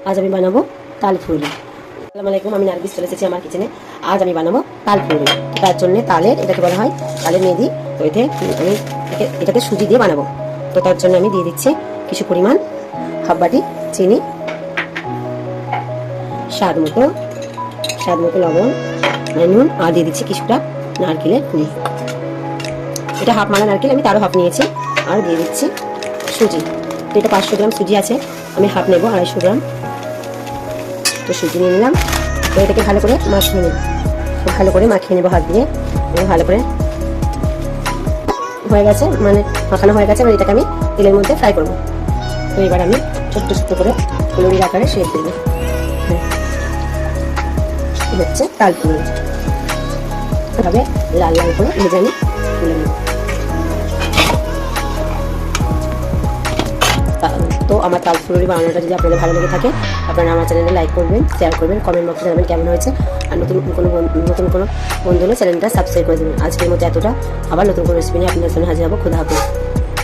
আজ আমি বানাবো তাল ফুলুরি। আসসালামু আলাইকুম, আমি নার্গিস চলে এসেছি আমার কিচেনে। আজ আমি বানাবো তাল ফুলুরি। তার জন্য তালের, এটাকে বলা হয় তালের মেহেদি। তো এতে আমি এটাকে সুজি দিয়ে বানাবো। তো তার জন্য আমি দিয়ে দিচ্ছি কিছু পরিমাণ হাফ বাটি চিনি, স্বাদ মতো লবণ, নুন, আর দিয়ে দিচ্ছি কিছুটা নারকেলের কুড়ি। এটা হাফ মালা নারকেল, আমি তারও হাফ নিয়েছি। আর দিয়ে দিচ্ছি সুজি। তো এটা 500 গ্রাম সুজি আছে, আমি হাফ নেবো, 250 গ্রাম। তো সুজি নিয়ে নিলাম। তো এটাকে ভালো করে মাখিয়ে নেব, হাত দিয়ে। ভালো করে হয়ে গেছে, মানে মাখানো হয়ে গেছে। এবার এটাকে আমি তেলের মধ্যে ফ্রাই করবো। তো এবার আমি ছোট্ট ছোট্ট করে ফুলুরির আকারে শেপ দেবো। হচ্ছে তাল ফুলুরি, এভাবে লাল লাল করে ভেজে আমি তুলে নেব। তো আমার তাল ফুলুরি বানানোটা যদি আপনাদের ভালো লেগে থাকে, আপনারা আমার চ্যানেলে লাইক করবেন, শেয়ার করবেন, কমেন্ট বক্সে জানাবেন কেমন হয়েছে। আর নতুন কোনো বন্ধু হলে চ্যানেলটা সাবস্ক্রাইব করে দেবেন। আজকের মতো এতটা। আবার নতুন কোনো রেসিপি নিয়ে আপনাদের সামনে হাজির হবো। খুদা হাফেজ।